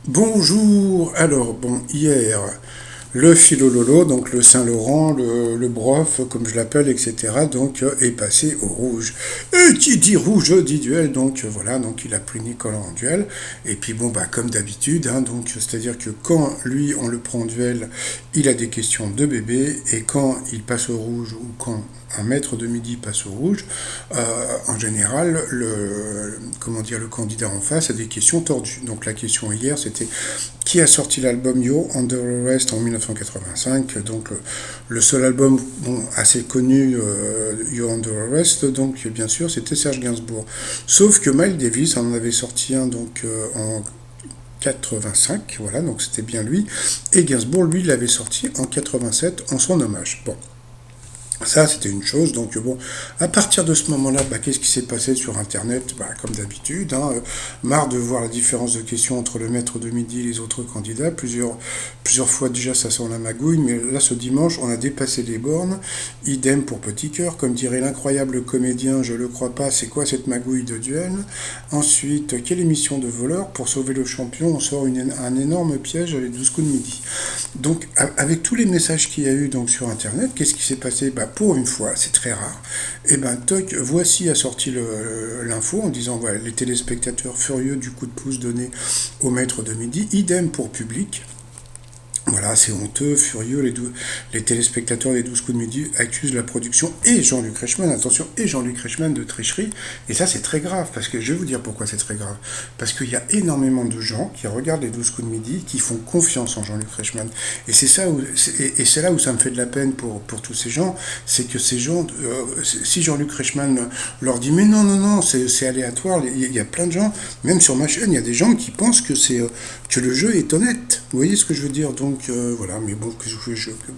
Bonjour. Alors bon, hier, le Philololo, donc le Saint-Laurent, le Brof, comme je l'appelle, etc. Donc est passé au rouge. Et qui dit rouge dit duel. Donc voilà, donc il a pris Nicolas en duel. Et puis bon bah comme d'habitude, hein, donc c'est-à-dire que quand lui on le prend en duel, il a des questions de bébé. Et quand il passe au rouge ou quand un maître de midi passe au rouge, en général, comment dire, le candidat en face a des questions tordues. Donc la question hier, c'était qui a sorti l'album Yo Under Arrest en 1985, donc le seul album bon, assez connu, Yo Under Arrest, donc bien sûr c'était Serge Gainsbourg. Sauf que Miles Davis en avait sorti un donc en 85, voilà, donc c'était bien lui, et Gainsbourg lui l'avait sorti en 87 en son hommage. Bon, ça, c'était une chose. Donc, bon, à partir de ce moment-là, bah, qu'est-ce qui s'est passé sur Internet? Bah, comme d'habitude, hein, marre de voir la différence de questions entre le maître de midi et les autres candidats. Plusieurs fois déjà, ça sent la magouille, mais là, ce dimanche, on a dépassé les bornes. Idem pour Petit Cœur. Comme dirait l'incroyable comédien, je le crois pas, c'est quoi cette magouille de duel? Ensuite, quelle émission de voleur? Pour sauver le champion, on sort un énorme piège à les 12 coups de midi. Donc, avec tous les messages qu'il y a eu donc, sur Internet, qu'est-ce qui s'est passé? Bah, pour une fois, c'est très rare. Et ben, toc, Voici a sorti l'info en disant voilà, les téléspectateurs furieux du coup de pouce donné au maître de midi. Idem pour Public. Voilà, c'est honteux, furieux, les téléspectateurs des 12 coups de midi accusent la production et Jean-Luc Reichmann, attention, et Jean-Luc Reichmann de tricherie. Et ça, c'est très grave, parce que je vais vous dire pourquoi c'est très grave. Parce qu'il y a énormément de gens qui regardent les 12 coups de midi, qui font confiance en Jean-Luc Reichmann. Et c'est là où ça me fait de la peine pour tous ces gens, c'est que ces gens, si Jean-Luc Reichmann leur dit, mais non, non, non, c'est aléatoire, il y a plein de gens, même sur ma chaîne, il y a des gens qui pensent que le jeu est honnête. Vous voyez ce que je veux dire? Donc voilà, mais bon,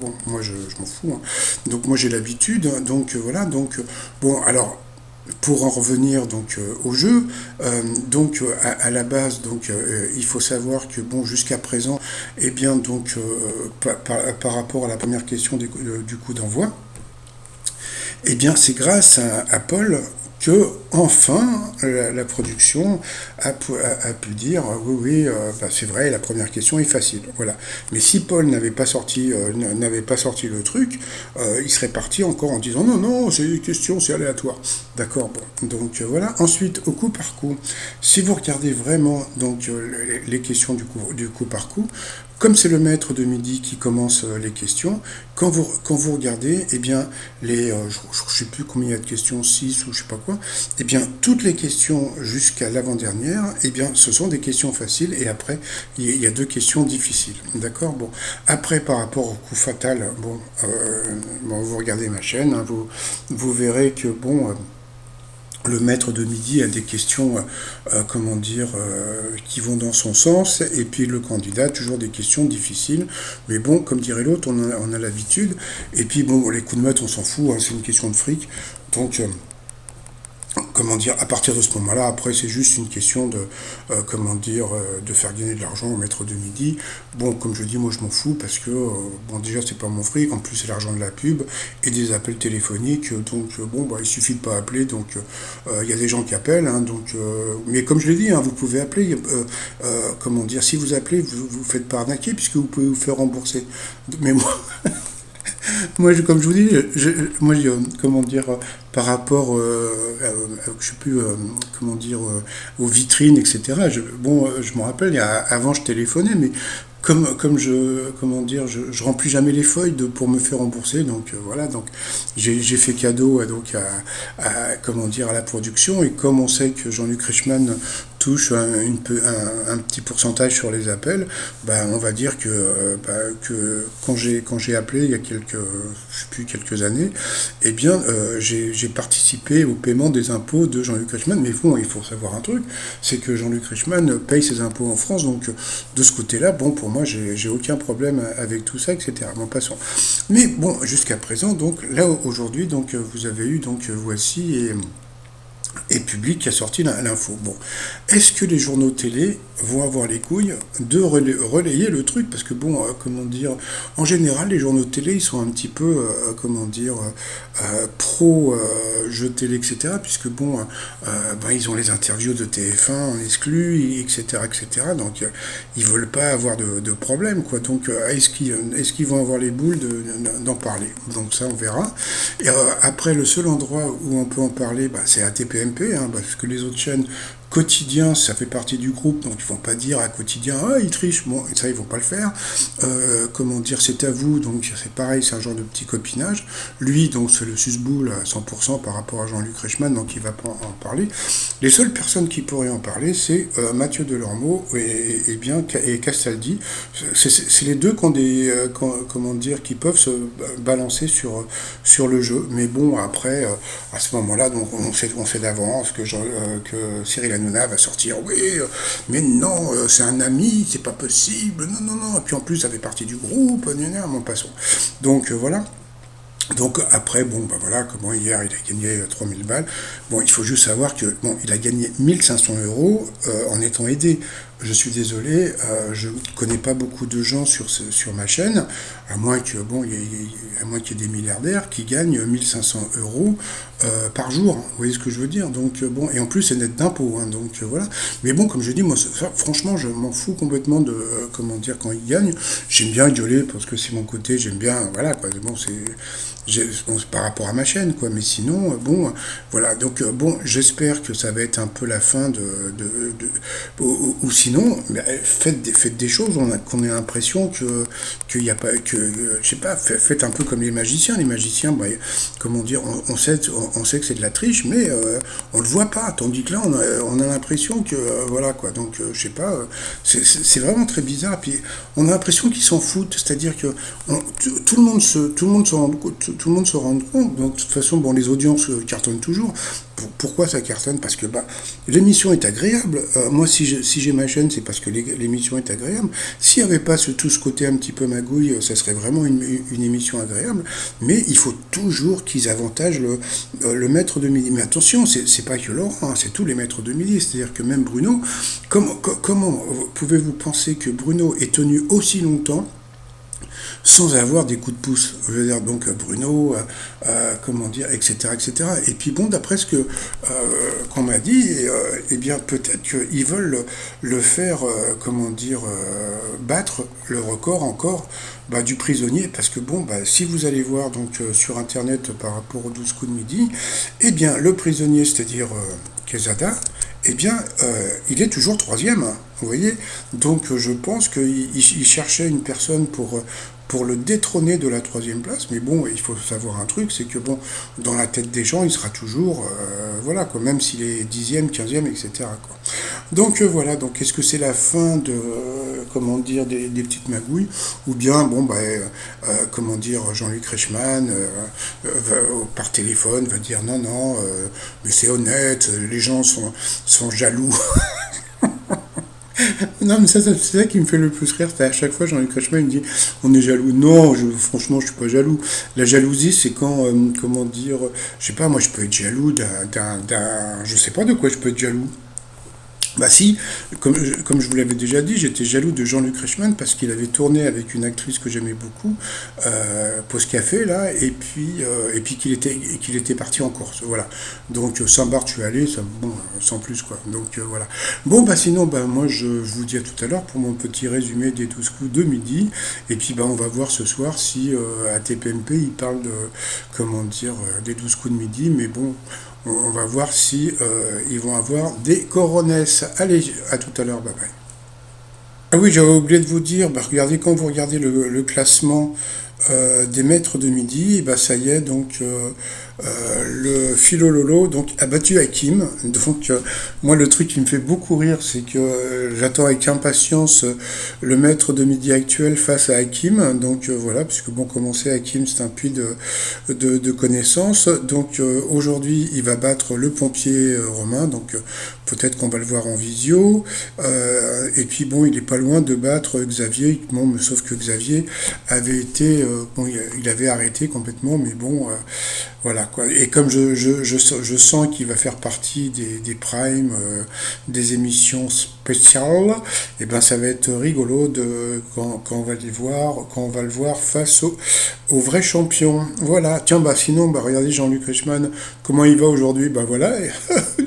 bon moi je m'en fous. Hein. Donc moi j'ai l'habitude, donc voilà, donc bon alors pour en revenir donc au jeu, donc à la base donc il faut savoir que bon jusqu'à présent, eh bien donc par rapport à la première question du coup d'envoi, eh bien, c'est grâce à Paul que enfin la production a pu dire oui oui bah, c'est vrai la première question est facile voilà, mais si Paul n'avait pas sorti le truc, il serait parti encore en disant non non c'est une question c'est aléatoire, d'accord, bon donc voilà. Ensuite au coup par coup, si vous regardez vraiment donc les questions du coup par coup, comme c'est le maître de midi qui commence les questions, quand vous regardez, eh bien, je ne sais plus combien il y a de questions, 6 ou je sais pas quoi, eh bien, toutes les questions jusqu'à l'avant-dernière, eh bien, ce sont des questions faciles et après, il y a deux questions difficiles. D'accord. Bon. Après, par rapport au coup fatal, bon vous regardez ma chaîne, hein, vous verrez que, bon, le maître de midi a des questions, comment dire, qui vont dans son sens, et puis le candidat, toujours des questions difficiles. Mais bon, comme dirait l'autre, on a l'habitude. Et puis bon, les coups de maître, on s'en fout, hein, c'est une question de fric. Donc, comment dire, à partir de ce moment-là, après, c'est juste une question de, comment dire, de faire gagner de l'argent au maître de midi. Bon, comme je dis, moi, je m'en fous parce que, bon, déjà, c'est pas mon fric, en plus, c'est l'argent de la pub et des appels téléphoniques. Donc, bon, bah, il suffit de pas appeler. Donc, il y a des gens qui appellent. Hein, donc, mais comme je l'ai dit, hein, vous pouvez appeler. Comment dire, si vous appelez, vous vous faites pas arnaquer puisque vous pouvez vous faire rembourser. Mais moi, moi, comme je vous dis, moi, comment dire, par rapport, je sais plus, comment dire, aux vitrines, etc. Bon, je me rappelle, avant, je téléphonais, mais comme comment dire, je remplis jamais les feuilles pour me faire rembourser, donc voilà, donc j'ai fait cadeau comment dire, à la production, et comme on sait que Jean-Luc Reichmann touche un petit pourcentage sur les appels, bah, on va dire que quand j'ai appelé il y a je sais plus, quelques années, eh bien j'ai participé au paiement des impôts de Jean-Luc Reichmann. Mais bon, il faut savoir un truc, c'est que Jean-Luc Reichmann paye ses impôts en France, donc de ce côté-là, bon, pour moi, j'ai aucun problème avec tout ça, etc. Bon, passons. Mais bon, jusqu'à présent, donc là aujourd'hui, donc vous avez eu donc Voici et Public qui a sorti l'info. Bon, est-ce que les journaux télé vont avoir les couilles de relayer le truc, parce que bon, comment dire, en général, les journaux de télé, ils sont un petit peu, comment dire, pro jeux de télé, etc., puisque bon, ben, ils ont les interviews de TF1 en exclu, etc., etc., donc ils veulent pas avoir de problème, quoi. Donc, est-ce qu'ils vont avoir les boules d'en parler? Donc ça, on verra. Et après, le seul endroit où on peut en parler, bah, c'est ATPMP, hein, parce que les autres chaînes quotidien, ça fait partie du groupe, donc ils vont pas dire à quotidien, ah, ils trichent, bon, ça, ils vont pas le faire. Comment dire, c'est à vous, donc c'est pareil, c'est un genre de petit copinage. Lui, donc, c'est le susboule à 100% par rapport à Jean-Luc Reichmann, donc il va pas en parler. Les seules personnes qui pourraient en parler, c'est Mathieu Delormeau et Castaldi. C'est les deux qui ont des, comment dire, qui peuvent se balancer sur le jeu. Mais bon, après, à ce moment-là, donc on sait d'avance que Cyril Hanouna va sortir, oui, mais non, c'est un ami, c'est pas possible, non, non, non. Et puis en plus, ça fait partie du groupe, mon passons. Donc voilà. Donc après, bon, bah voilà, comment hier il a gagné 3000 balles. Bon, il faut juste savoir que, bon, il a gagné 1500 € en étant aidé. Je suis désolé, je ne connais pas beaucoup de gens sur ma chaîne, à moins que bon, à moins qu'il y ait des milliardaires qui gagnent 1500 € par jour. Vous voyez ce que je veux dire? Donc bon, et en plus c'est net d'impôts, hein, donc voilà. Mais bon, comme je dis, moi, ça, franchement, je m'en fous complètement de comment dire quand ils gagnent. J'aime bien gueuler parce que c'est mon côté, j'aime bien, voilà quoi. Bon, bon, c'est par rapport à ma chaîne, quoi. Mais sinon, bon, voilà. Donc bon, j'espère que ça va être un peu la fin ou sinon, faites des choses, qu'on ait l'impression qu'il n'y a pas, je sais pas, faites un peu comme les magiciens. Les magiciens, bah, comment dire, on sait que c'est de la triche, mais on le voit pas. Tandis que là, on a l'impression que, voilà quoi. Donc, je sais pas, c'est vraiment très bizarre. Puis, on a l'impression qu'ils s'en foutent. C'est-à-dire que tout le monde se rend compte. Donc, de toute façon, bon, les audiences cartonnent toujours. Pourquoi ça cartonne? Parce que bah, l'émission est agréable. Moi, si j'ai ma chaîne, c'est parce que l'émission est agréable. S'il n'y avait pas tout ce côté un petit peu magouille, ça serait vraiment une émission agréable. Mais il faut toujours qu'ils avantagent le maître de midi. Mais attention, c'est pas que Laurent, hein, c'est tous les maîtres de midi. C'est-à-dire que même Bruno, comment pouvez-vous penser que Bruno est tenu aussi longtemps sans avoir des coups de pouce? Je veux dire, donc Bruno, comment dire, etc., etc. Et puis bon, d'après ce qu'on m'a dit, eh bien peut-être qu'ils veulent le faire, comment dire, battre le record encore bah, du prisonnier, parce que bon, bah, si vous allez voir donc sur internet par rapport aux 12 coups de midi, eh bien le prisonnier, c'est-à-dire Quesada, eh bien, il est toujours troisième, hein, vous voyez. Donc, je pense qu'il cherchait une personne pour le détrôner de la troisième place. Mais bon, il faut savoir un truc, c'est que bon, dans la tête des gens, il sera toujours, voilà, quoi, même s'il est dixième, quinzième, etc., quoi. Donc, voilà. Donc, est-ce que c'est la fin de, comment dire, des petites magouilles, ou bien, bon, bah, comment dire, Jean-Luc Reichmann, par téléphone, va dire non, non, mais c'est honnête, les gens sont jaloux. Non, mais ça, c'est ça qui me fait le plus rire. C'est à chaque fois, Jean-Luc Reichmann me dit on est jaloux. Non, franchement, je suis pas jaloux. La jalousie, c'est quand, comment dire, je sais pas, moi, je peux être jaloux je sais pas de quoi je peux être jaloux. Bah si, comme je vous l'avais déjà dit, j'étais jaloux de Jean-Luc Reichmann parce qu'il avait tourné avec une actrice que j'aimais beaucoup, Pause Café, là, et puis qu'il était parti en course, voilà. Donc, sans barre, je suis allé, ça, bon, sans plus, quoi. Donc, voilà. Bon, bah sinon, bah moi, je vous dis à tout à l'heure pour mon petit résumé des 12 coups de midi, et puis, bah on va voir ce soir si à TPMP, il parle de, comment dire, des 12 coups de midi, mais bon, on va voir si ils vont avoir des coronesses. Allez, à tout à l'heure, bye bye. Ah oui, j'avais oublié de vous dire, bah, regardez, quand vous regardez le classement des maîtres de midi, bah ça y est, donc le Philololo donc, a battu Hakim. Donc moi le truc qui me fait beaucoup rire, c'est que j'attends avec impatience le maître de midi actuel face à Hakim. Donc voilà, puisque bon, commencer Hakim, c'est un puits de connaissances. Donc aujourd'hui, il va battre le pompier Romain. Donc peut-être qu'on va le voir en visio. Et puis bon, il est pas loin de battre Xavier. Bon, sauf que Xavier avait été, bon, il avait arrêté complètement, mais bon, voilà quoi. Et comme je sens qu'il va faire partie des primes, des émissions spécial, et ben ça va être rigolo quand on va quand on va le voir face au vrai champion. Voilà. Tiens, bah sinon, bah regardez Jean-Luc Reichmann, comment il va aujourd'hui? Bah voilà,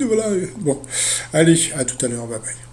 voilà. Bon, allez, à tout à l'heure, bye bye.